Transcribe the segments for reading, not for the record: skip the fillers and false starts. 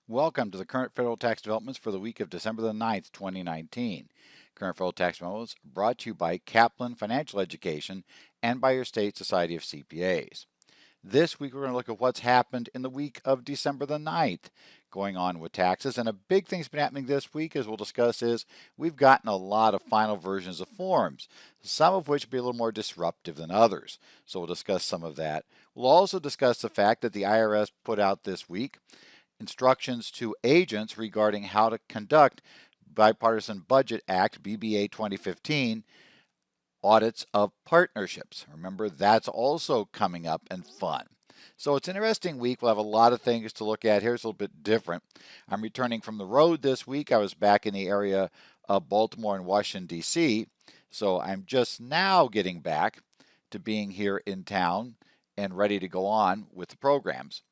Welcome to the current federal tax developments for the week of December the 9th, 2019. Current federal tax memos brought to you by Kaplan Financial Education and by your state Society of CPAs. This week we're going to look at what's happened in the week of December the 9th going on with taxes. And a big thing's been happening this week, as we'll discuss, is we've gotten a lot of final versions of forms, some of which will be a little more disruptive than others. So we'll discuss some of that. We'll also discuss the fact that the IRS put out this week instructions to agents regarding how to conduct Bipartisan Budget Act BBA 2015 audits of partnerships. Remember, that's also coming up and fun. So it's an interesting week. We'll have a lot of things to look at. Here's a little bit different. I'm returning from the road this week. I was back in the area of Baltimore and Washington, D.C., so I'm just now getting back to being here in town and ready to go on with the programs.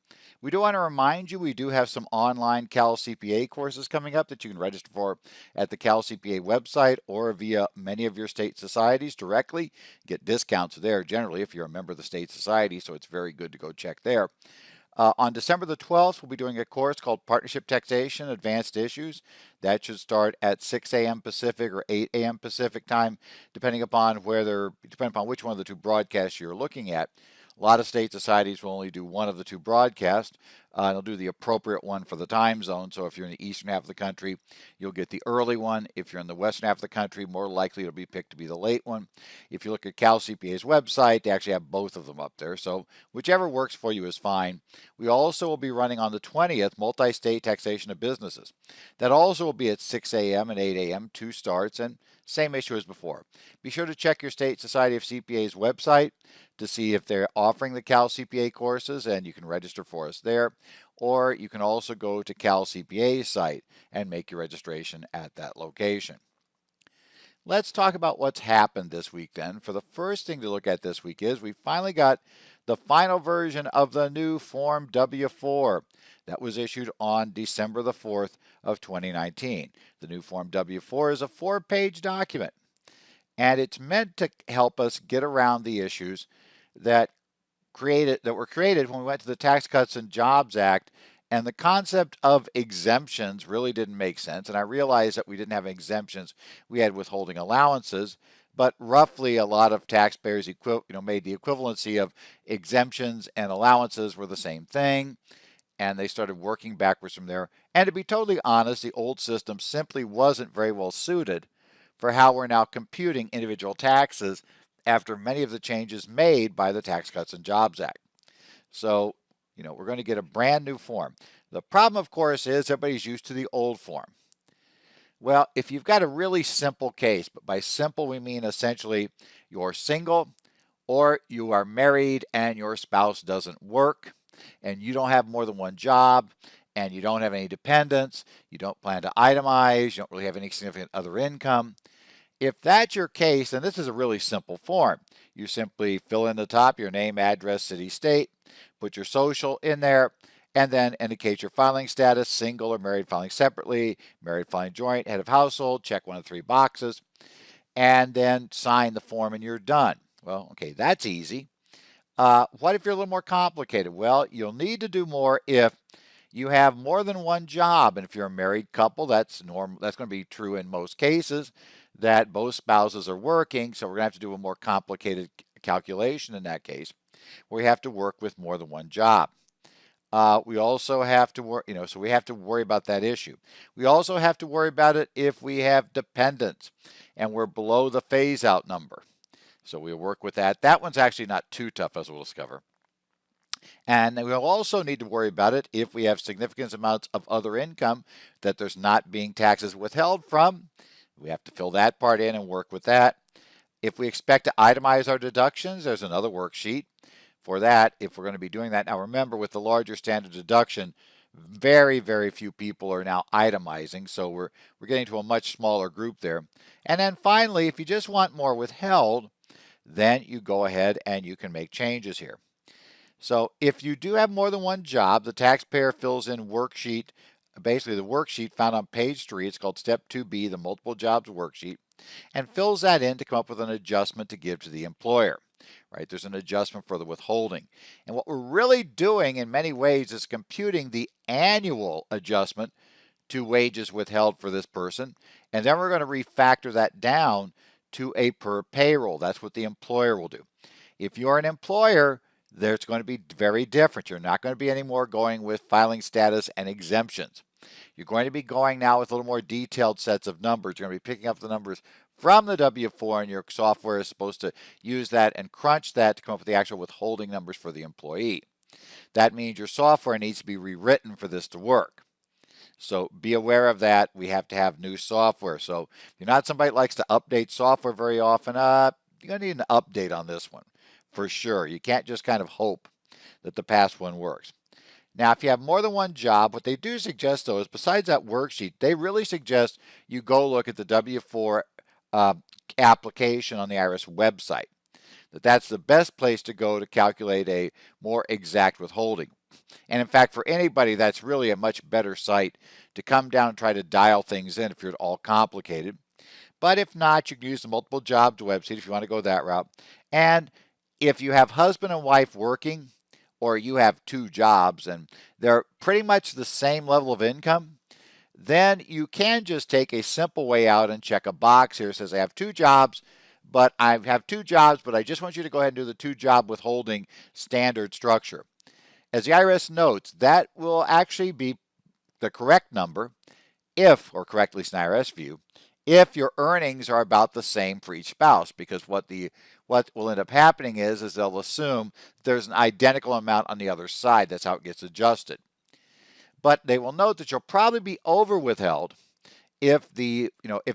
We do want to remind you we do have some online CalCPA courses coming up that you can register for at the CalCPA website or via many of your state societies directly. Get discounts there generally if you're a member of the state society, so it's very good to go check there. On December the 12th, we'll be doing a course called Partnership Taxation Advanced Issues. That should start at 6 a.m. Pacific or 8 a.m. Pacific time, depending upon which one of the two broadcasts you're looking at. A lot of state societies will only do one of the two broadcasts. They'll do the appropriate one for the time zone. So if you're in the eastern half of the country, you'll get the early one. If you're in the western half of the country, more likely it'll be picked to be the late one. If you look at CalCPA's website, they actually have both of them up there. So whichever works for you is fine. We also will be running on the 20th multi-state taxation of businesses. That also will be at 6 a.m. and 8 a.m., two starts, and same issue as before. Be sure to check your state Society of CPA's website to see if they're offering the CalCPA courses, and you can register for us there. Or you can also go to CalCPA's site and make your registration at that location. Let's talk about what's happened this week then. For the first thing to look at this week is we finally got the final version of the new Form W-4 that was issued on December the 4th of 2019. The new Form W-4 is a 4-page document, and it's meant to help us get around the issues that were created when we went to the Tax Cuts and Jobs Act, and the concept of exemptions really didn't make sense. And I realized that we didn't have exemptions, we had withholding allowances, but roughly a lot of taxpayers made the equivalency of exemptions and allowances were the same thing, and they started working backwards from there. And to be totally honest, the old system simply wasn't very well suited for how we're now computing individual taxes after many of the changes made by the Tax Cuts and Jobs Act. So, we're going to get a brand new form. The problem, of course, is everybody's used to the old form. Well, if you've got a really simple case, but by simple we mean essentially you're single or you are married and your spouse doesn't work and you don't have more than one job and you don't have any dependents, you don't plan to itemize, you don't really have any significant other income. If that's your case, then this is a really simple form. You simply fill in the top your name, address, city, state, put your social in there, and then indicate your filing status, single or married filing separately, married filing joint, head of household, check one of the 3 boxes, and then sign the form and you're done. Well, okay, that's easy. What if you're a little more complicated? Well, you'll need to do more if you have more than one job, and if you're a married couple, that's normal. That's going to be true in most cases, that both spouses are working. So we're going to have to do a more complicated calculation in that case, where we have to work with more than one job. We also have to work, so we have to worry about that issue. We also have to worry about it if we have dependents and we're below the phase-out number. So we'll work with that. That one's actually not too tough, as we'll discover. And we'll also need to worry about it if we have significant amounts of other income that there's not being taxes withheld from. We have to fill that part in and work with that. If we expect to itemize our deductions, there's another worksheet for that if we're going to be doing that. Now remember, with the larger standard deduction, very, very few people are now itemizing, so we're getting to a much smaller group there. And then finally, if you just want more withheld, then you go ahead and you can make changes here. So if you do have more than one job, the taxpayer fills in worksheet, basically the worksheet found on page 3. It's called Step 2B, the multiple jobs worksheet, and fills that in to come up with an adjustment to give to the employer. right? There's an adjustment for the withholding. And what we're really doing in many ways is computing the annual adjustment to wages withheld for this person. And then we're going to refactor that down to a per payroll. That's what the employer will do. If you're an employer, there's going to be very different. You're not going to be anymore going with filing status and exemptions. You're going to be going now with a little more detailed sets of numbers. You're going to be picking up the numbers from the W-4, and your software is supposed to use that and crunch that to come up with the actual withholding numbers for the employee. That means your software needs to be rewritten for this to work. So be aware of that. We have to have new software. So if you're not somebody that likes to update software very often, you're going to need an update on this one for sure. You can't just kind of hope that the past one works. Now, if you have more than one job, what they do suggest, though, is besides that worksheet, they really suggest you go look at the W-4 application on the IRS website. That's the best place to go to calculate a more exact withholding. And in fact, for anybody, that's really a much better site to come down and try to dial things in if you're at all complicated. But if not, you can use the multiple jobs website if you want to go that route. And if you have husband and wife working, or you have two jobs and they're pretty much the same level of income, then you can just take a simple way out and check a box here. It says I have two jobs, but I just want you to go ahead and do the two job withholding standard structure. As the IRS notes, that will actually be the correct number if, or correct at least in IRS view, if your earnings are about the same for each spouse, because what will end up happening is they'll assume there's an identical amount on the other side. That's how it gets adjusted. But they will note that you'll probably be over withheld if the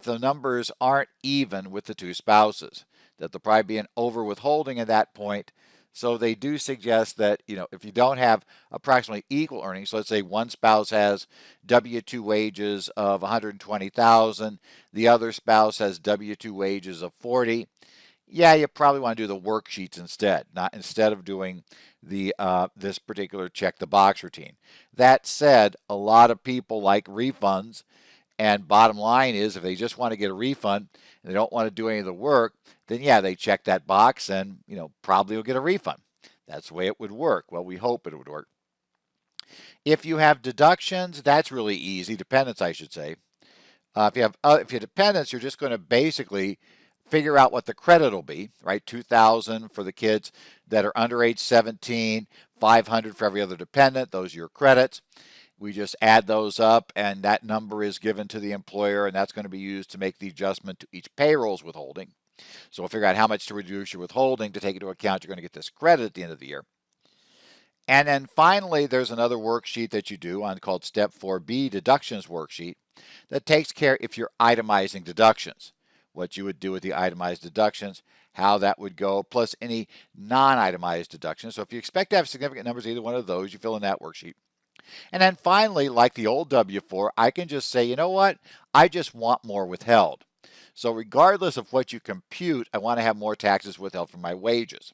numbers aren't even with the two spouses. That there'll probably be an over withholding at that point. So they do suggest that, if you don't have approximately equal earnings, so let's say one spouse has W-2 wages of $120,000, the other spouse has W-2 wages of $40,000. Yeah, you probably want to do the worksheets instead of doing the this particular check the box routine. That said, a lot of people like refunds, and bottom line is if they just want to get a refund and they don't want to do any of the work, then yeah, they check that box and probably will get a refund. That's the way it would work. Well, we hope it would work. If you have deductions, that's really easy. Dependents, I should say. If you have dependents, you're just going to basically figure out what the credit will be, right? $2,000 for the kids that are under age 17, $500 for every other dependent. Those are your credits. We just add those up, and that number is given to the employer, and that's going to be used to make the adjustment to each payroll's withholding. So we'll figure out how much to reduce your withholding to take into account you're going to get this credit at the end of the year. And then finally, there's another worksheet that you do called Step 4B Deductions Worksheet that takes care if you're itemizing deductions, what you would do with the itemized deductions, how that would go, plus any non-itemized deductions. So if you expect to have significant numbers, either one of those, you fill in that worksheet. And then finally, like the old W-4, I can just say, you know what? I just want more withheld. So regardless of what you compute, I want to have more taxes withheld from my wages.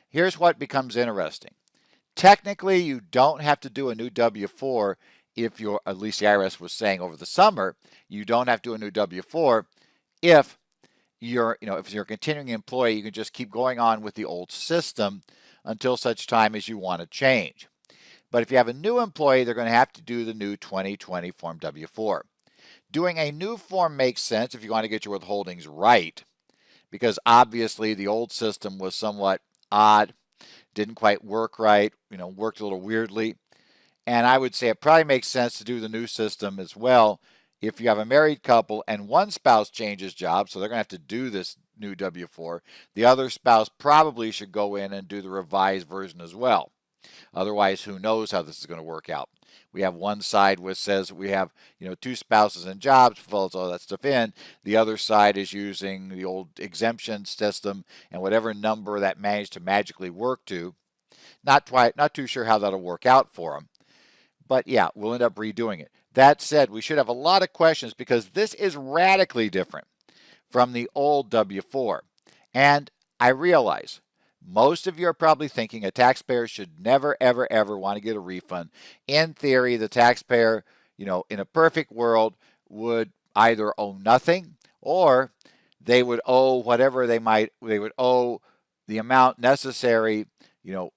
Here's what becomes interesting. Technically, you don't have to do a new W-4 if you're, at least the IRS was saying over the summer, you don't have to do a new W-4 if you're a continuing employee. You can just keep going on with the old system until such time as you want to change. But if you have a new employee, they're going to have to do the new 2020 Form W-4. Doing a new form makes sense if you want to get your withholdings right, because obviously the old system was somewhat odd, didn't quite work right, worked a little weirdly. And I would say it probably makes sense to do the new system as well if you have a married couple and one spouse changes jobs, so they're going to have to do this new W-4. The other spouse probably should go in and do the revised version as well. Otherwise, who knows how this is going to work out. We have one side which says we have, two spouses and jobs, fills all that stuff in. The other side is using the old exemption system and whatever number that managed to magically work to. Not too sure how that'll work out for them. But yeah, we'll end up redoing it. That said, we should have a lot of questions because this is radically different from the old W-4. And I realize most of you are probably thinking a taxpayer should never, ever, ever want to get a refund. In theory, the taxpayer, in a perfect world, would either owe nothing or they would owe whatever they would owe the amount necessary,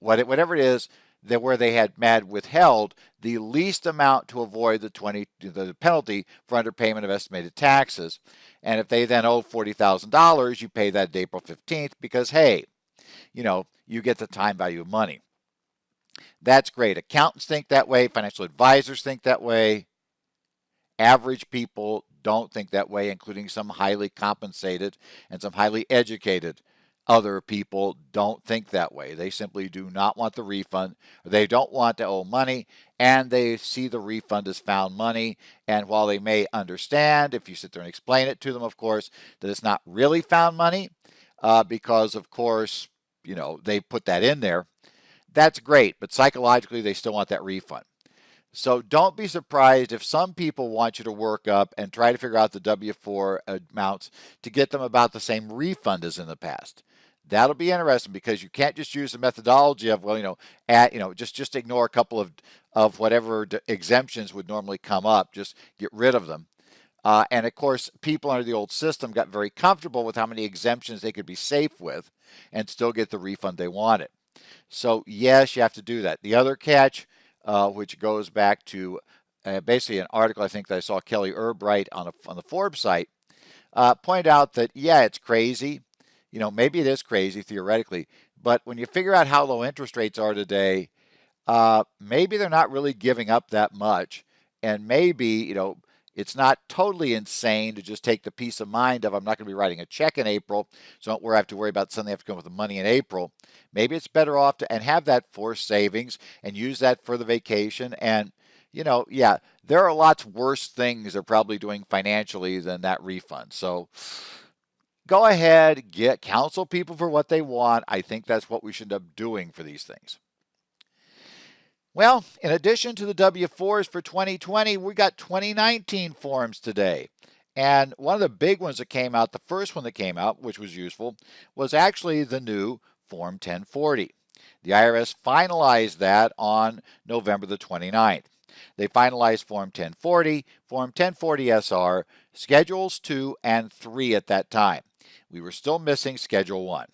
whatever it is that where they had withheld the least amount to avoid the penalty for underpayment of estimated taxes. And if they then owe $40,000, you pay that April 15th because, hey, you get the time value of money. That's great. Accountants think that way. Financial advisors think that way. Average people don't think that way, including some highly compensated and some highly educated other people don't think that way. They simply do not want the refund. They don't want to owe money, and they see the refund as found money. And while they may understand, if you sit there and explain it to them, of course, that it's not really found money, because, of course, they put that in there, that's great. But psychologically, they still want that refund. So don't be surprised if some people want you to work up and try to figure out the W-4 amounts to get them about the same refund as in the past. That'll be interesting because you can't just use the methodology of, just ignore a couple of whatever exemptions would normally come up, just get rid of them. And of course, people under the old system got very comfortable with how many exemptions they could be safe with and still get the refund they wanted. So yes, you have to do that. The other catch, which goes back to basically an article I think that I saw Kelly Erb write on the Forbes site, point out that, yeah, it's crazy. Maybe it is crazy theoretically, but when you figure out how low interest rates are today, maybe they're not really giving up that much. And maybe, it's not totally insane to just take the peace of mind of I'm not going to be writing a check in April, so don't have to worry about suddenly have to come up with the money in April. Maybe it's better off to and have that forced savings and use that for the vacation. And, yeah, there are lots worse things they're probably doing financially than that refund. So go ahead, counsel people for what they want. I think that's what we should end up doing for these things. Well, in addition to the W-4s for 2020, we got 2019 forms today. And one of the big ones that came out, the first one that came out, which was useful, was actually the new Form 1040. The IRS finalized that on November the 29th. They finalized Form 1040, Form 1040 SR, Schedules 2 and 3 at that time. We were still missing Schedule 1.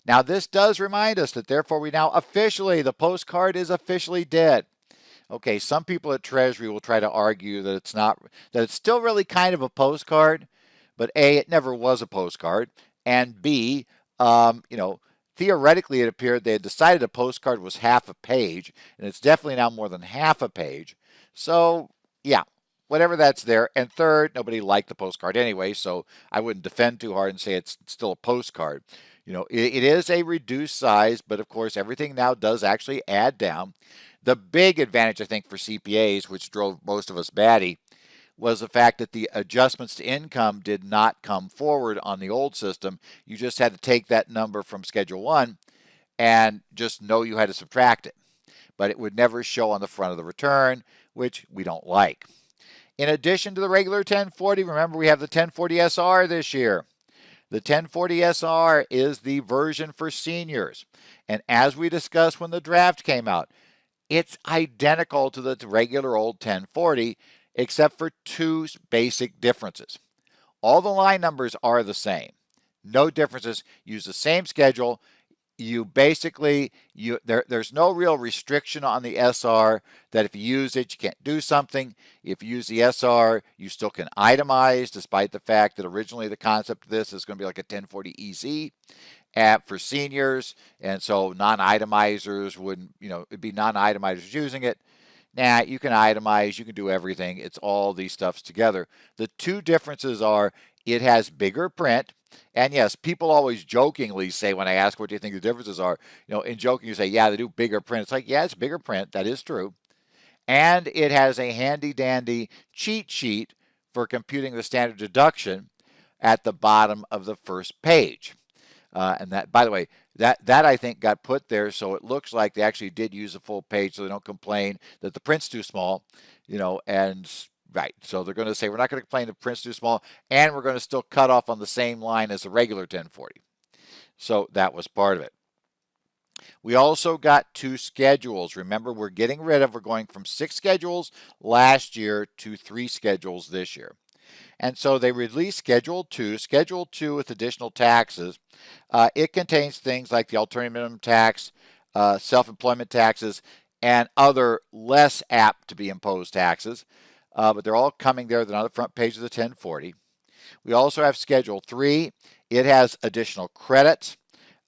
Now, this does remind us that therefore we now officially, the postcard is officially dead. Okay, some people at Treasury will try to argue that it's not, that it's still really kind of a postcard, but A, it never was a postcard, and B, theoretically it appeared they had decided a postcard was half a page, and it's definitely now more than half a page. So, yeah, whatever that's there. And third, nobody liked the postcard anyway, so I wouldn't defend too hard and say it's still a postcard. It is a reduced size, but of course, everything now does actually add down. The big advantage, I think, for CPAs, which drove most of us batty, was the fact that the adjustments to income did not come forward on the old system. You just had to take that number from Schedule 1 and just know you had to subtract it. But it would never show on the front of the return, which we don't like. In addition to the regular 1040, remember we have the 1040 SR this year. The 1040 SR is the version for seniors. And as we discussed when the draft came out, it's identical to the regular old 1040, except for two basic differences. All the line numbers are the same. No differences. Use the same schedule. You basically, there's no real restriction on the SR that if you use it, you can't do something. If you use the SR, you still can itemize, despite the fact that originally the concept of this is going to be like a 1040 EZ app for seniors. And so non-itemizers wouldn't, it'd be non-itemizers using it. Nah, you can itemize, you can do everything. It's all these stuffs together. The two differences are it has bigger print. And yes, people always jokingly say when I ask what do you think the differences are, in joking you say, yeah, they do bigger print. It's like, yeah, it's bigger print. That is true. And it has a handy dandy cheat sheet for computing the standard deduction at the bottom of the first page. And that, by the way, that I think got put there so it looks like they actually did use a full page so they don't complain that the print's too small, and right. So they're going to say we're not going to complain the print's too small, and we're going to still cut off on the same line as the regular 1040. So that was part of it. We also got 2 schedules. Remember, we're going from 6 schedules last year to 3 schedules this year. And so they released Schedule 2. Schedule 2 with additional taxes. It contains things like the alternative minimum tax, self-employment taxes, and other less apt to be imposed taxes. But they're all coming there. They're on the front page of the 1040. We also have Schedule 3. It has additional credits,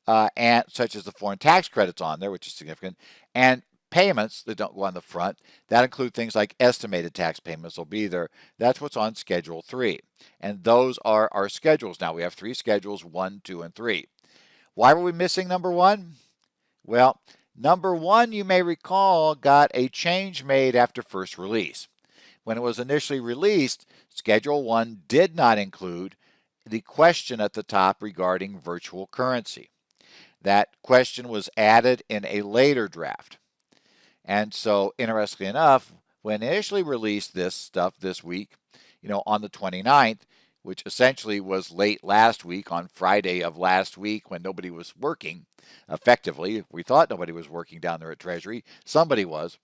and such as the foreign tax credits on there, which is significant, and payments that don't go on the front. That include things like estimated tax payments will be there. That's what's on Schedule 3. And those are our schedules. Now we have 3 schedules, 1, 2, and 3. Why were we missing number 1? Well, number 1, you may recall, got a change made after first release. When it was initially released, Schedule 1 did not include the question at the top regarding virtual currency. That question was added in a later draft. And so, interestingly enough, when initially released this stuff this week, on the 29th, which essentially was late last week, on Friday of last week when nobody was working, effectively, we thought nobody was working down there at Treasury, somebody was.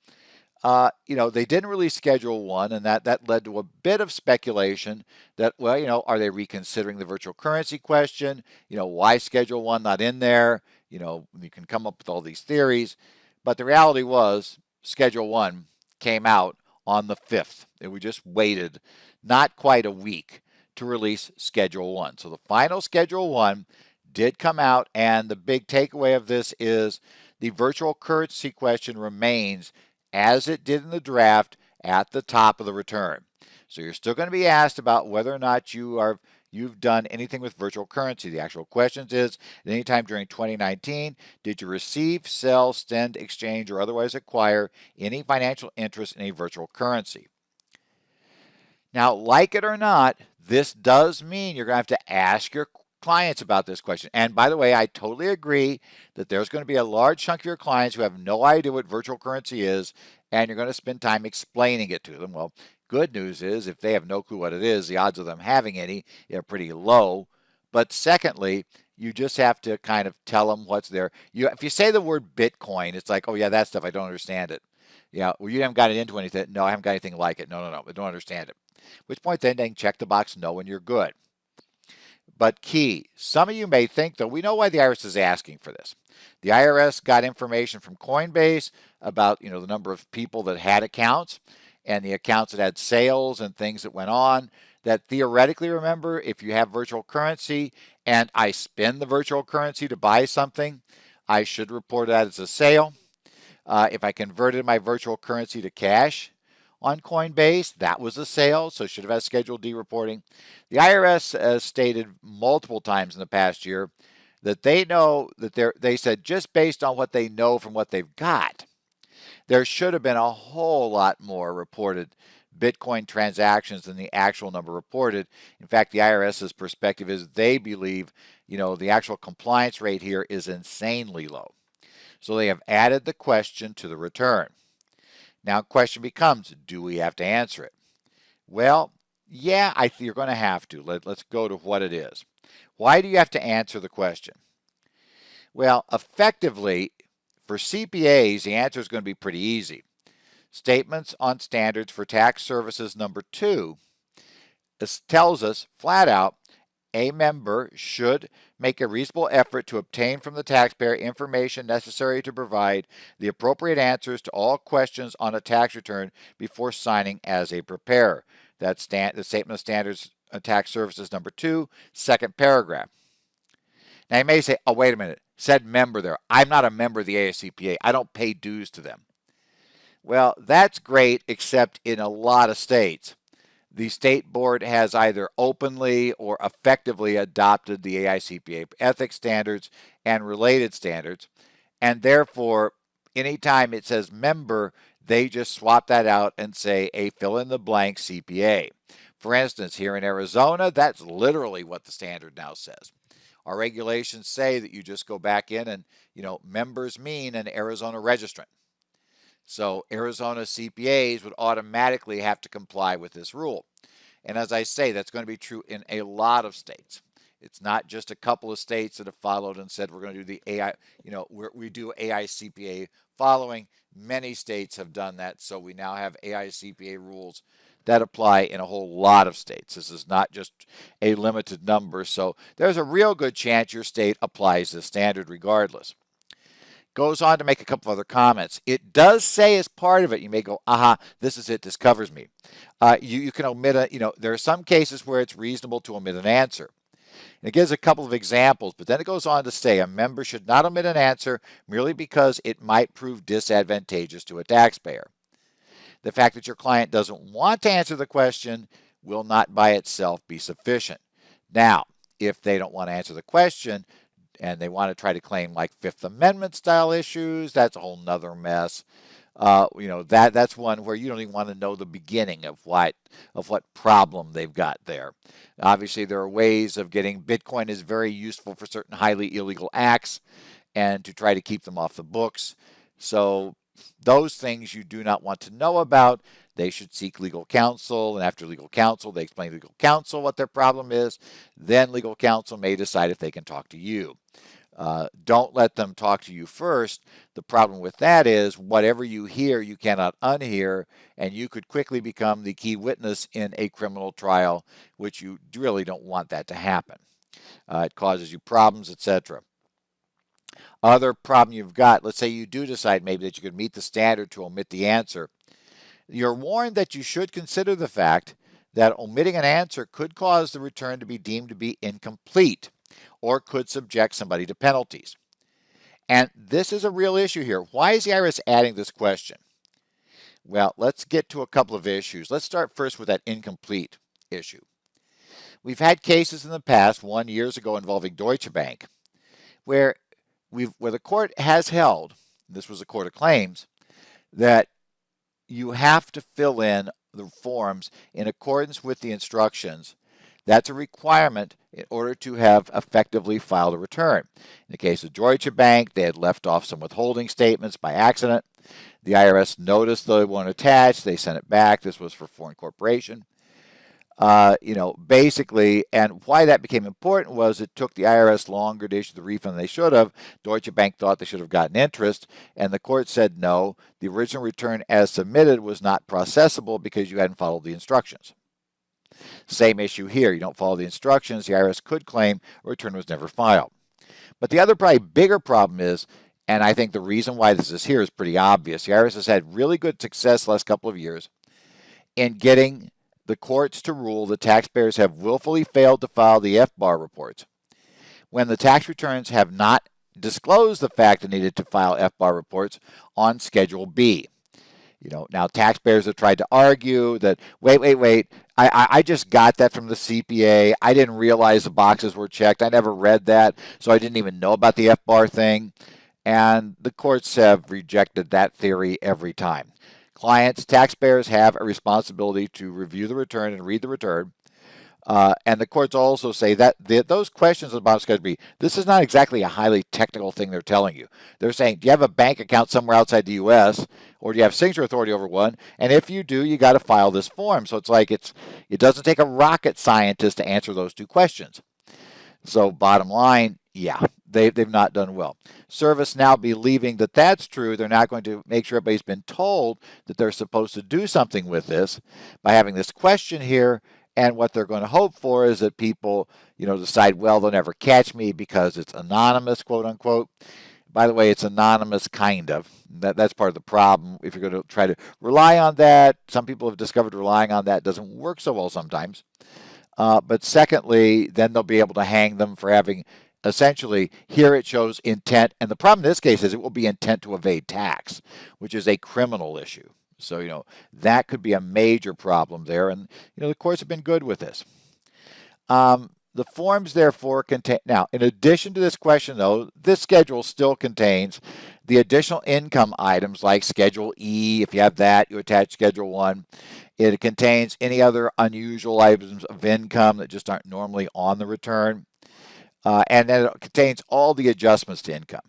They didn't release Schedule 1, and that led to a bit of speculation that, are they reconsidering the virtual currency question? Why Schedule 1 not in there? You can come up with all these theories. But the reality was Schedule 1 came out on the 5th. And we just waited not quite a week to release Schedule 1. So the final Schedule 1 did come out, and the big takeaway of this is the virtual currency question remains as it did in the draft at the top of the return. So you're still going to be asked about whether or not you've done anything with virtual currency. The actual questions is, at any time during 2019, did you receive, sell, send, exchange, or otherwise acquire any financial interest in a virtual currency? Now, like it or not, this does mean you're going to have to ask your clients about this question. And by the way, I totally agree that there's going to be a large chunk of your clients who have no idea what virtual currency is, and you're going to spend time explaining it to them. Well, good news is if they have no clue what it is, the odds of them having any are pretty low. But secondly, you just have to kind of tell them what's there. If you say the word Bitcoin, it's like, oh yeah, that stuff, I don't understand it. Yeah, well, you haven't got it into anything. No, I haven't got anything like it. No, I don't understand it. At which point then they can check the box no and you're good. But key, some of you may think, though, we know why the IRS is asking for this. The IRS got information from Coinbase about, the number of people that had accounts and the accounts that had sales and things that went on. That theoretically, remember, if you have virtual currency and I spend the virtual currency to buy something, I should report that as a sale. If I converted my virtual currency to cash on Coinbase, that was a sale, so should have had Schedule D reporting. The IRS has stated multiple times in the past year that they know that they said just based on what they know from what they've got, there should have been a whole lot more reported Bitcoin transactions than the actual number reported. In fact, the IRS's perspective is they believe, the actual compliance rate here is insanely low. So they have added the question to the return. Now, the question becomes, do we have to answer it? Well, yeah, I think you're going to have to. Let's go to what it is. Why do you have to answer the question? Well, effectively, for CPAs, the answer is going to be pretty easy. Statements on Standards for Tax Services number 2 tells us flat out, a member should make a reasonable effort to obtain from the taxpayer information necessary to provide the appropriate answers to all questions on a tax return before signing as a preparer. That's the Statement of Standards on Tax Services number 2, second paragraph. Now you may say, oh, wait a minute, said member there. I'm not a member of the AICPA. I don't pay dues to them. Well, that's great, except in a lot of states. The state board has either openly or effectively adopted the AICPA ethics standards and related standards, and therefore, anytime it says member, they just swap that out and say a fill-in-the-blank CPA. For instance, here in Arizona, that's literally what the standard now says. Our regulations say that you just go back in and, members mean an Arizona registrant. So Arizona CPAs would automatically have to comply with this rule. And as I say, that's going to be true in a lot of states. It's not just a couple of states that have followed and said we're going to do the AI, we do AICPA following. Many states have done that, so we now have AICPA rules that apply in a whole lot of states. This is not just a limited number, so there's a real good chance your state applies the standard regardless. Goes on to make a couple other comments. It does say as part of it, you may go, aha, this is it, this covers me. You can omit there are some cases where it's reasonable to omit an answer. And it gives a couple of examples, but then it goes on to say a member should not omit an answer merely because it might prove disadvantageous to a taxpayer. The fact that your client doesn't want to answer the question will not by itself be sufficient. Now, if they don't want to answer the question and they want to try to claim like Fifth Amendment style issues, that's a whole nother mess. That's one where you don't even want to know the beginning of what problem they've got there. Obviously, there are ways of getting Bitcoin is very useful for certain highly illegal acts and to try to keep them off the books. So those things you do not want to know about. They should seek legal counsel, and after legal counsel, they explain to legal counsel what their problem is. Then legal counsel may decide if they can talk to you. Don't let them talk to you first. The problem with that is whatever you hear, you cannot unhear, and you could quickly become the key witness in a criminal trial, which you really don't want that to happen. It causes you problems, etc. Other problem you've got, let's say you do decide maybe that you could meet the standard to omit the answer. You're warned that you should consider the fact that omitting an answer could cause the return to be deemed to be incomplete or could subject somebody to penalties. And this is a real issue here. Why is the IRS adding this question? Well, let's get to a couple of issues. Let's start first with that incomplete issue. We've had cases in the past, one years ago involving Deutsche Bank, where the court has held, this was a court of claims, that you have to fill in the forms in accordance with the instructions. That's a requirement in order to have effectively filed a return. In the case of Deutsche Bank, they had left off some withholding statements by accident. The IRS noticed they weren't attached. They sent it back. This was for foreign corporation. Basically, and why that became important was it took the IRS longer to issue the refund than they should have. Deutsche Bank thought they should have gotten interest, and the court said no, the original return as submitted was not processable because you hadn't followed the instructions. Same issue here. You don't follow the instructions, the IRS could claim a return was never filed. But the other probably bigger problem is, and I think the reason why this is here is pretty obvious, the IRS has had really good success the last couple of years in getting the courts to rule that taxpayers have willfully failed to file the FBAR reports when the tax returns have not disclosed the fact they needed to file FBAR reports on Schedule B. Now taxpayers have tried to argue that, wait, I just got that from the CPA. I didn't realize the boxes were checked. I never read that, so I didn't even know about the FBAR thing. And the courts have rejected that theory every time. Clients, taxpayers have a responsibility to review the return and read the return. And the courts also say that those questions about Schedule B, this is not exactly a highly technical thing they're telling you. They're saying, do you have a bank account somewhere outside the U.S., or do you have signature authority over one? And if you do, you got to file this form. So it's like it doesn't take a rocket scientist to answer those two questions. So bottom line, yeah, they've not done well. Service now believing that that's true, they're not going to make sure everybody's been told that they're supposed to do something with this by having this question here. And what they're going to hope for is that people, decide, well, they'll never catch me because it's anonymous, quote unquote. By the way, it's anonymous, kind of. That's part of the problem. If you're going to try to rely on that, some people have discovered relying on that doesn't work so well sometimes. But secondly, then they'll be able to hang them for having, essentially, here it shows intent. And the problem in this case is it will be intent to evade tax, which is a criminal issue. So, that could be a major problem there. And, the courts have been good with this. The forms, therefore, contain, now, in addition to this question, though, this schedule still contains the additional income items like Schedule E. If you have that, you attach Schedule 1. It contains any other unusual items of income that just aren't normally on the return. And then it contains all the adjustments to income.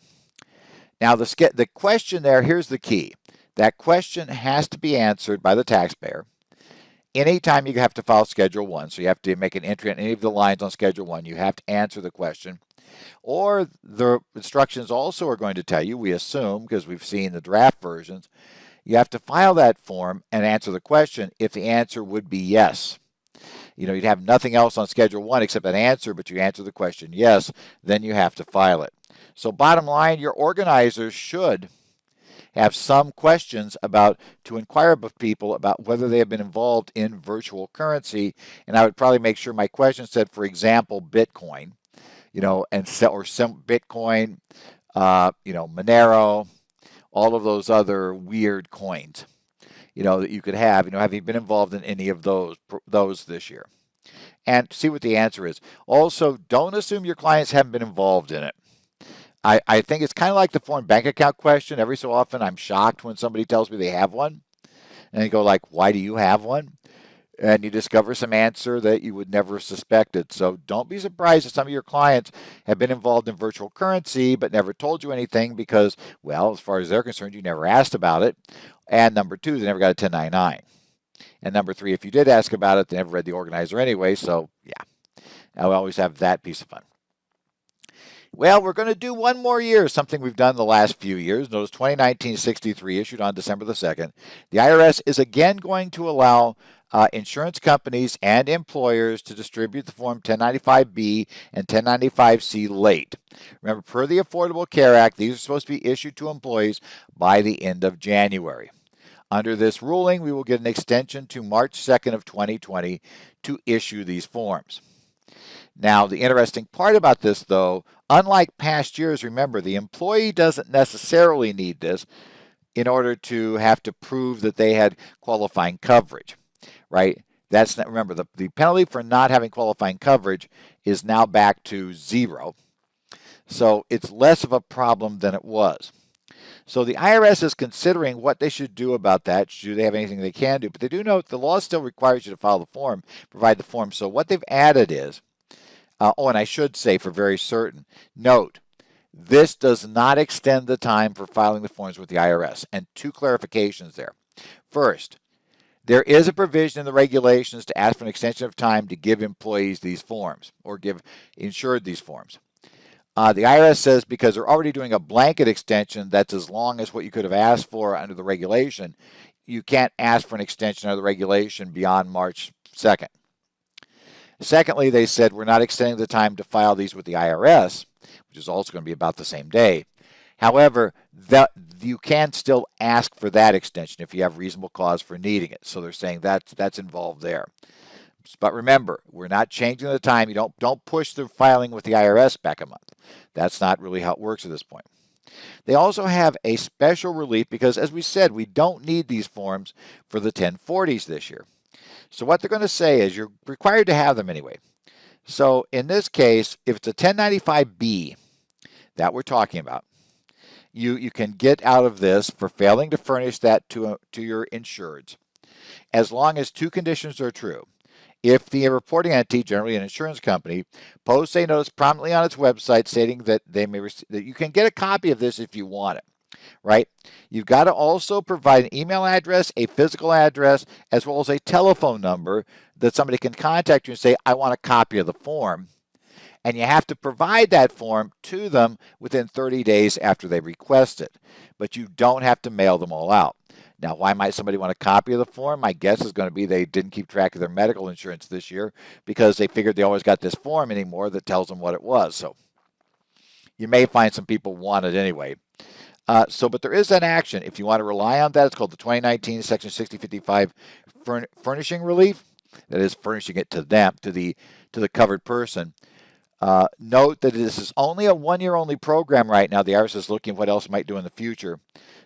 Now, the question there, here's the key. That question has to be answered by the taxpayer anytime you have to file Schedule 1. So you have to make an entry on any of the lines on Schedule 1. You have to answer the question. Or the instructions also are going to tell you, we assume, because we've seen the draft versions, you have to file that form and answer the question if the answer would be yes. You'd have nothing else on Schedule 1 except an answer, but you answer the question yes, then you have to file it. So bottom line, your organizers should have some questions to inquire of people about whether they have been involved in virtual currency. And I would probably make sure my question said, for example, Bitcoin, or some Bitcoin, Monero, all of those other weird coins, that you could have. Have you been involved in any of those this year? And see what the answer is. Also, don't assume your clients haven't been involved in it. I think it's kind of like the foreign bank account question. Every so often, I'm shocked when somebody tells me they have one. And you go like, why do you have one? And you discover some answer that you would never have suspected. So don't be surprised if some of your clients have been involved in virtual currency but never told you anything because, well, as far as they're concerned, you never asked about it. And number two, they never got a 1099. And number three, if you did ask about it, they never read the organizer anyway. So, yeah, I always have that piece of fun. Well, we're going to do one more year, something we've done the last few years. Notice 2019-63 issued on December the 2nd. The IRS is again going to allow insurance companies and employers to distribute the Form 1095B and 1095C late. Remember, per the Affordable Care Act, these are supposed to be issued to employees by the end of January. Under this ruling, we will get an extension to March 2nd of 2020 to issue these forms. Now, the interesting part about this, though, unlike past years, remember, the employee doesn't necessarily need this in order to have to prove that they had qualifying coverage, right? That's not, remember, the penalty for not having qualifying coverage is now back to 0. So it's less of a problem than it was. So the IRS is considering what they should do about that. Do they have anything they can do? But they do note the law still requires you to file the form, provide the form. So what they've added is, and I should say for very certain, note, this does not extend the time for filing the forms with the IRS. And two clarifications there. First, there is a provision in the regulations to ask for an extension of time to give employees these forms or give insured these forms. The IRS says because they're already doing a blanket extension that's as long as what you could have asked for under the regulation, you can't ask for an extension under the regulation beyond March 2nd. Secondly, they said we're not extending the time to file these with the IRS, which is also going to be about the same day. However, you can still ask for that extension if you have reasonable cause for needing it. So they're saying that's involved there. But remember, we're not changing the time. You don't push the filing with the IRS back a month. That's not really how it works at this point. They also have a special relief because, as we said, we don't need these forms for the 1040s this year. So what they're going to say is you're required to have them anyway. So in this case, if it's a 1095B that we're talking about, you can get out of this for failing to furnish that to your insureds, as long as two conditions are true. If the reporting entity, generally an insurance company, posts a notice prominently on its website stating that that you can get a copy of this if you want it, right? You've got to also provide an email address, a physical address, as well as a telephone number that somebody can contact you and say, I want a copy of the form. And you have to provide that form to them within 30 days after they request it. But you don't have to mail them all out. Now, why might somebody want a copy of the form? My guess is going to be they didn't keep track of their medical insurance this year because they figured they always got this form anymore that tells them what it was. So you may find some people want it anyway. But there is an action. If you want to rely on that, it's called the 2019 Section 6055 furnishing relief. That is furnishing it to them, to the covered person. Note that this is only a one-year only program right now. The IRS is looking at what else it might do in the future.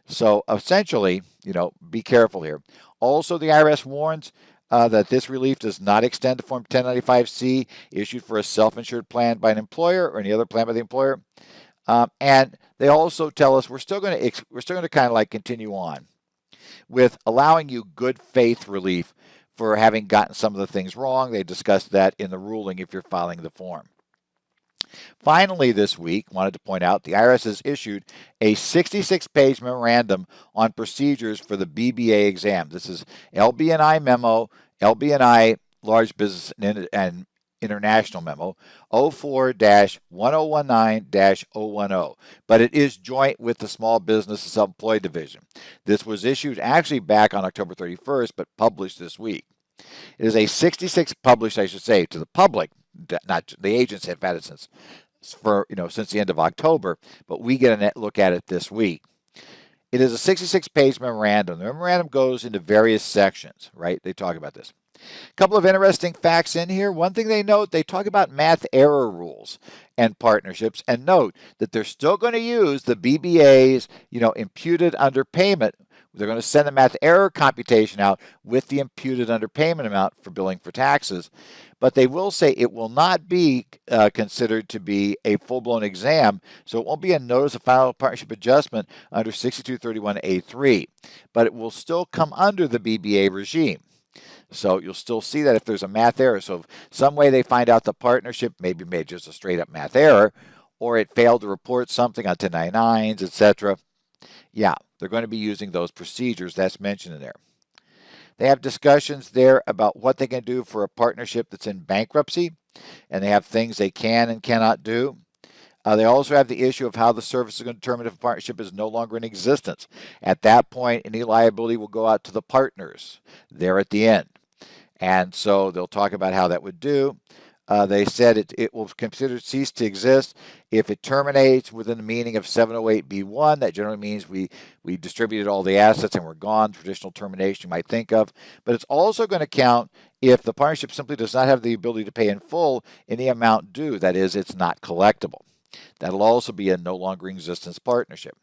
So essentially, be careful here. Also, the IRS warns that this relief does not extend to Form 1095C issued for a self-insured plan by an employer or any other plan by the employer. And they also tell us we're still going to kind of like continue on with allowing you good faith relief for having gotten some of the things wrong. They discussed that in the ruling if you're filing the form. Finally, this week, wanted to point out the IRS has issued a 66-page memorandum on procedures for the BBA exam. This is LB&I memo, LB&I large business and International Memo 04-1019-010, but it is joint with the Small Business and Self-Employed Division. This was issued actually back on October 31st, but published this week. It is a 66 published, I should say, to the public. Not the agents have had it since the end of October, but we get a look at it this week. It is a 66-page memorandum. The memorandum goes into various sections, right? They talk about this. A couple of interesting facts in here. One thing they note, they talk about math error rules and partnerships, and note that they're still going to use the BBA's, imputed underpayment. They're going to send the math error computation out with the imputed underpayment amount for billing for taxes, but they will say it will not be considered to be a full-blown exam, so it won't be a notice of final partnership adjustment under 6231A3, but it will still come under the BBA regime. So you'll still see that if there's a math error. So if some way they find out the partnership maybe made just a straight up math error, or it failed to report something on 1099s, etc. Yeah, they're going to be using those procedures that's mentioned in there. They have discussions there about what they can do for a partnership that's in bankruptcy, and they have things they can and cannot do. They also have the issue of how the service is going to determine if a partnership is no longer in existence. At that point, any liability will go out to the partners there at the end. And so they'll talk about how that would do. They said it will consider cease to exist if it terminates within the meaning of 708B1. That generally means we distributed all the assets and we're gone, traditional termination you might think of. But it's also going to count if the partnership simply does not have the ability to pay in full any amount due. That is, it's not collectible. That'll also be a no longer in existence partnership.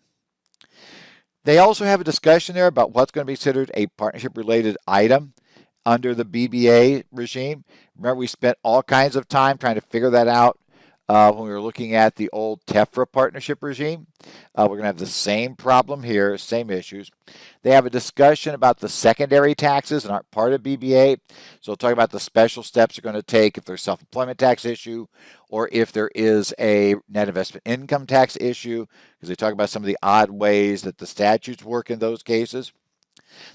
They also have a discussion there about what's going to be considered a partnership-related item under the BBA regime. Remember, we spent all kinds of time trying to figure that out when we were looking at the old TEFRA partnership regime. We're going to have the same problem here, same issues. They have a discussion about the secondary taxes and aren't part of BBA. So we'll talk about the special steps they're going to take if there's self-employment tax issue or if there is a net investment income tax issue, because they talk about some of the odd ways that the statutes work in those cases.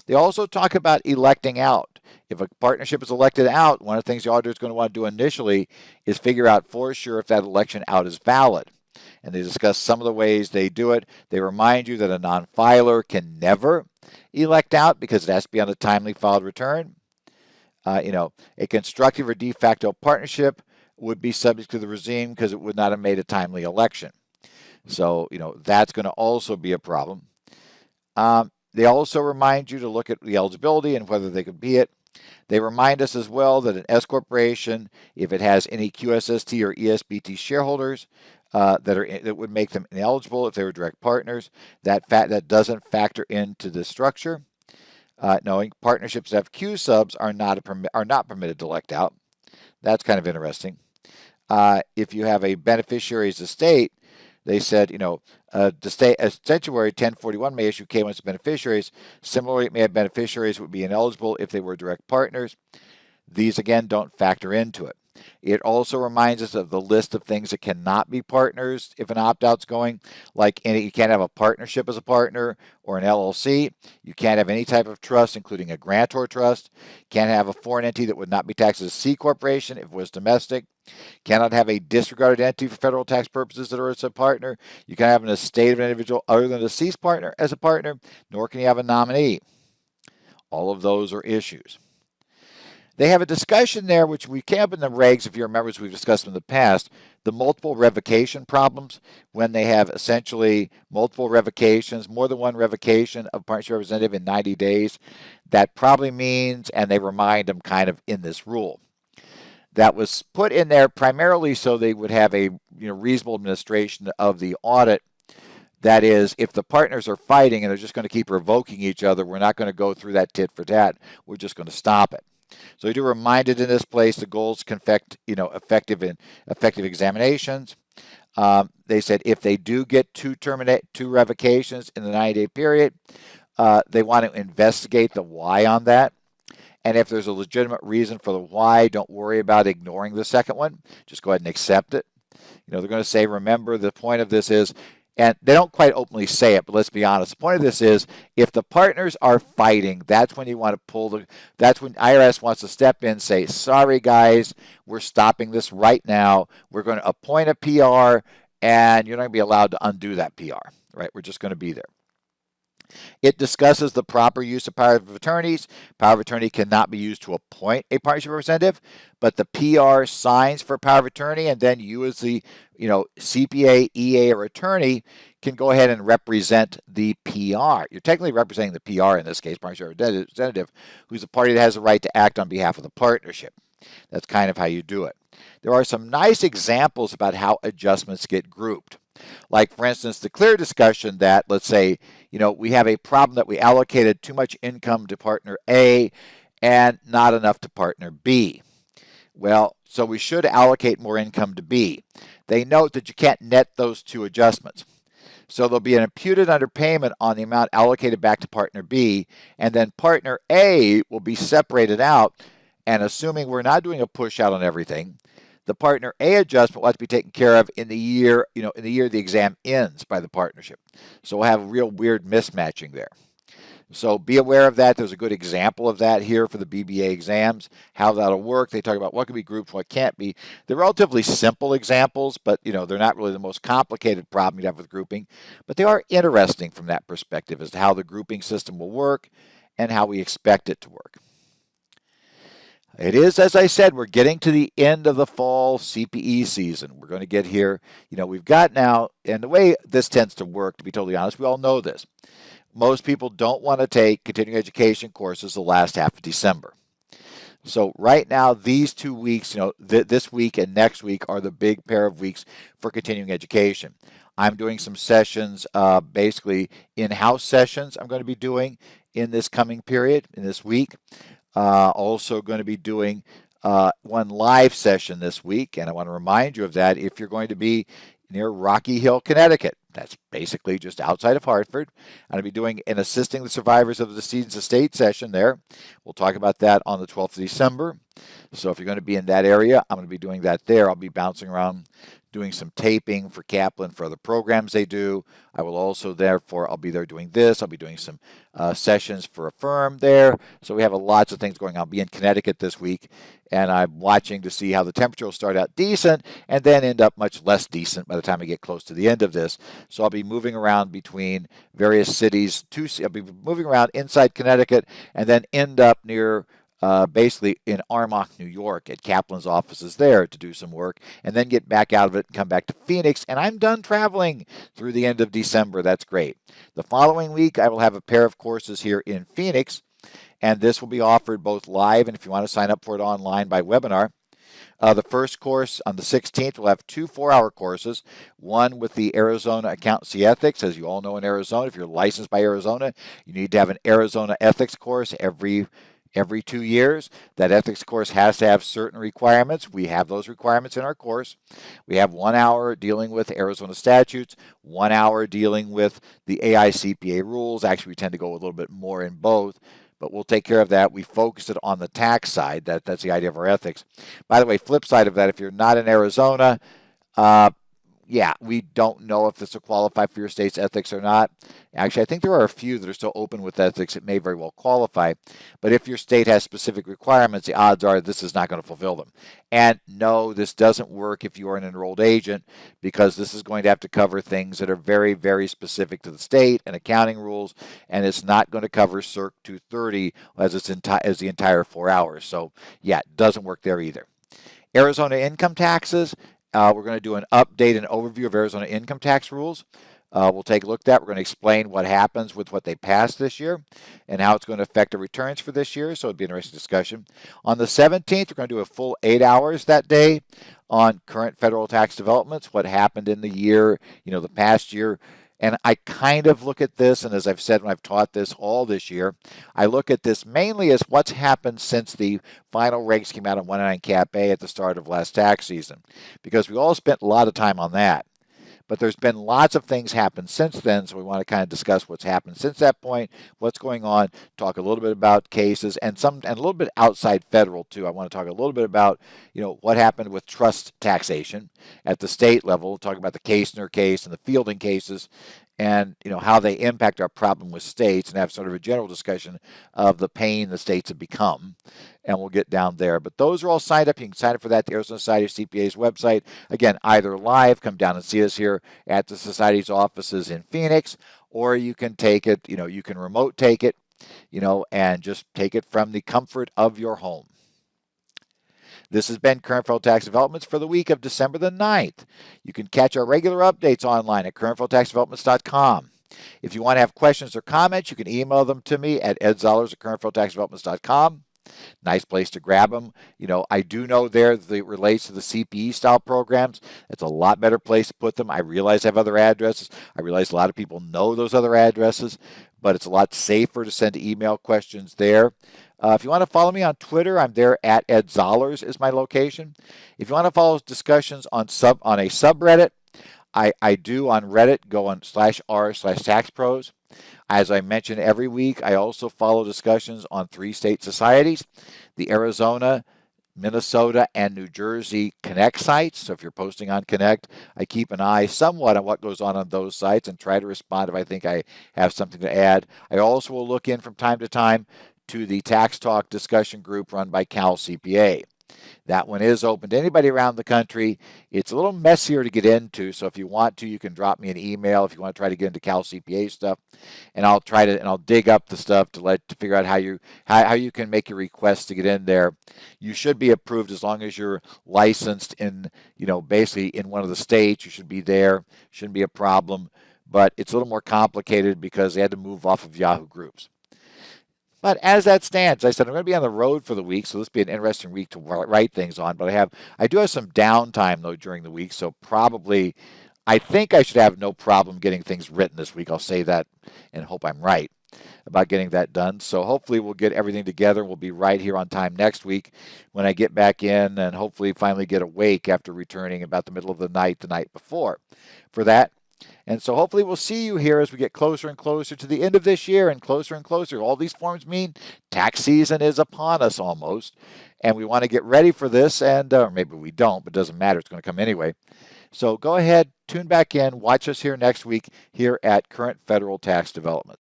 They also talk about electing out. If a partnership is elected out, one of the things the auditor is going to want to do initially is figure out for sure if that election out is valid. And they discuss some of the ways they do it. They remind you that a non-filer can never elect out because it has to be on a timely filed return. A constructive or de facto partnership would be subject to the regime because it would not have made a timely election. So, that's going to also be a problem. They also remind you to look at the eligibility and whether they could be it. They remind us as well that an S corporation, if it has any QSST or ESBT shareholders that would make them ineligible if they were direct partners, that doesn't factor into the structure. Knowing partnerships that have Q subs are not permitted to elect out. That's kind of interesting. If you have a beneficiary's estate, they said, the state statutory 1041 may issue K1s to beneficiaries. Similarly, it may have beneficiaries who would be ineligible if they were direct partners. These, again, don't factor into it. It also reminds us of the list of things that cannot be partners if an opt-out's going, like you can't have a partnership as a partner or an LLC. You can't have any type of trust, including a grantor trust. Can't have a foreign entity that would not be taxed as a C corporation if it was domestic. Cannot have a disregarded entity for federal tax purposes that are as a partner. You can have an estate of an individual other than a deceased partner as a partner, nor can you have a nominee. All of those are issues. They have a discussion there, which we came up in the regs, if you remember, as we've discussed in the past, the multiple revocation problems, when they have essentially multiple revocations, more than one revocation of partnership representative in 90 days. That probably means, and they remind them kind of in this rule, that was put in there primarily so they would have a reasonable administration of the audit. That is, if the partners are fighting and they're just going to keep revoking each other, we're not going to go through that tit for tat. We're just going to stop it. So you do remind it in this place the goals can affect effective examinations. They said if they do get two revocations in the 90-day period, they want to investigate the why on that. And if there's a legitimate reason for the why, don't worry about ignoring the second one. Just go ahead and accept it. They're going to say, remember, the point of this is And they don't quite openly say it, but let's be honest. The point of this is if the partners are fighting, that's when you want to that's when IRS wants to step in and say, sorry guys, we're stopping this right now. We're going to appoint a PR and you're not going to be allowed to undo that PR, right? We're just going to be there. It discusses the proper use of power of attorneys. Power of attorney cannot be used to appoint a partnership representative, but the PR signs for power of attorney, and then you as the CPA, EA, or attorney can go ahead and represent the PR. You're technically representing the PR in this case, partnership representative, who's the party that has the right to act on behalf of the partnership. That's kind of how you do it. There are some nice examples about how adjustments get grouped. Like, for instance, the clear discussion that, let's say, we have a problem that we allocated too much income to partner A and not enough to partner B. Well, so we should allocate more income to B. They note that you can't net those two adjustments. So there'll be an imputed underpayment on the amount allocated back to partner B, and then partner A will be separated out, and assuming we're not doing a push out on everything, the partner A adjustment will have to be taken care of in the year, the exam ends by the partnership. So we'll have a real weird mismatching there. So be aware of that. There's a good example of that here for the BBA exams, how that'll work. They talk about what can be grouped, what can't be. They're relatively simple examples, but they're not really the most complicated problem you have with grouping. But they are interesting from that perspective as to how the grouping system will work and how we expect it to work. It is, as I said, we're getting to the end of the fall CPE season. We're going to get here. We've got now, and the way this tends to work, to be totally honest, we all know this. Most people don't want to take continuing education courses the last half of December. So right now, these 2 weeks, this week and next week are the big pair of weeks for continuing education. I'm doing some sessions, basically in-house sessions I'm going to be doing in this coming period, in this week. Also going to be doing one live session this week, and I want to remind you of that if you're going to be near Rocky Hill, Connecticut. That's basically just outside of Hartford. I'm going to be doing an Assisting the Survivors of the Decedents Estate session there. We'll talk about that on the 12th of December. So if you're going to be in that area, I'm going to be doing that there. I'll be bouncing around doing some taping for Kaplan for other programs they do. I will also, therefore, I'll be there doing this. I'll be doing some sessions for a firm there. So we have lots of things going on. I'll be in Connecticut this week, and I'm watching to see how the temperature will start out decent and then end up much less decent by the time I get close to the end of this. So I'll be moving around between various cities. I'll be moving around inside Connecticut and then end up near basically in Armonk, New York, at Kaplan's offices there to do some work, and then get back out of it and come back to Phoenix, and I'm done traveling through the end of December. That's great. The following week, I will have a pair of courses here in Phoenix, and this will be offered both live and if you want to sign up for it online by webinar. The first course on the 16th, we'll have 2 4-hour courses, one with the Arizona Accountancy Ethics. As you all know, in Arizona, if you're licensed by Arizona, you need to have an Arizona Ethics course every 2 years. That ethics course has to have certain requirements. We have those requirements in our course. We have 1 hour dealing with Arizona statutes, 1 hour dealing with the AICPA rules. Actually, we tend to go a little bit more in both, but we'll take care of that. We focus it on the tax side. That's the idea of our ethics. By the way, flip side of that, if you're not in Arizona, we don't know if this will qualify for your state's ethics or not. Actually, I think there are a few that are still open with ethics. It may very well qualify. But if your state has specific requirements, the odds are this is not going to fulfill them. And no, this doesn't work if you are an enrolled agent, because this is going to have to cover things that are very, very specific to the state and accounting rules, and it's not going to cover CIRC 230 as the entire 4 hours. So, yeah, it doesn't work there either. Arizona income taxes. We're going to do an update and overview of Arizona income tax rules. We'll take a look at that. We're going to explain what happens with what they passed this year and how it's going to affect the returns for this year. So it'll be an interesting discussion. On the 17th, we're going to do a full 8 hours that day on current federal tax developments, what happened in the year, the past year. And I kind of look at this, and as I've said when I've taught this all this year, I look at this mainly as what's happened since the final regs came out on 109 Cap A at the start of last tax season, because we all spent a lot of time on that. But there's been lots of things happen since then, so we want to kind of discuss what's happened since that point, what's going on, talk a little bit about cases, and a little bit outside federal too. I want to talk a little bit about, what happened with trust taxation at the state level, talk about the Kasner case and the Fielding cases, and how they impact our problem with states, and have sort of a general discussion of the pain the states have become, and we'll get down there. But those are all signed up. You can sign up for that at the Arizona Society of CPA's website. Again, either live, come down and see us here at the Society's offices in Phoenix, or you can take it, you can remote take it, and just take it from the comfort of your home. This has been Current Federal Tax Developments for the week of December the 9th. You can catch our regular updates online at currentfederaltaxdevelopments.com. If you want to have questions or comments, you can email them to me at edzollers@currentfederaltaxdevelopments.com. Nice place to grab them. I do know there that it relates to the CPE style programs. It's a lot better place to put them. I realize I have other addresses. I realize a lot of people know those other addresses, but it's a lot safer to send email questions there. If you want to follow me on Twitter, I'm there at Ed Zollers is my location. If you want to follow discussions on a subreddit, I do on Reddit, go on /r/taxpros. As I mention every week, I also follow discussions on 3 state societies, the Arizona, Minnesota, and New Jersey Connect sites. So if you're posting on Connect, I keep an eye somewhat on what goes on those sites and try to respond if I think I have something to add. I also will look in from time to time to the Tax Talk discussion group run by CalCPA. That one is open to anybody around the country. It's a little messier to get into, so if you want to, you can drop me an email if you want to try to get into CalCPA stuff, and I'll dig up the stuff to figure out how you can make your request to get in there. You should be approved as long as you're licensed in, basically in one of the states. You should be there. Shouldn't be a problem, but it's a little more complicated because they had to move off of Yahoo Groups. But as that stands, I said I'm going to be on the road for the week, so this will be an interesting week to write things on. But I do have some downtime, though, during the week, so probably I think I should have no problem getting things written this week. I'll say that and hope I'm right about getting that done. So hopefully we'll get everything together. We'll be right here on time next week when I get back in and hopefully finally get awake after returning about the middle of the night before for that. And so hopefully we'll see you here as we get closer and closer to the end of this year and closer. All these forms mean tax season is upon us almost. And we want to get ready for this, and or maybe we don't, but it doesn't matter. It's going to come anyway. So go ahead, tune back in, watch us here next week here at Current Federal Tax Development.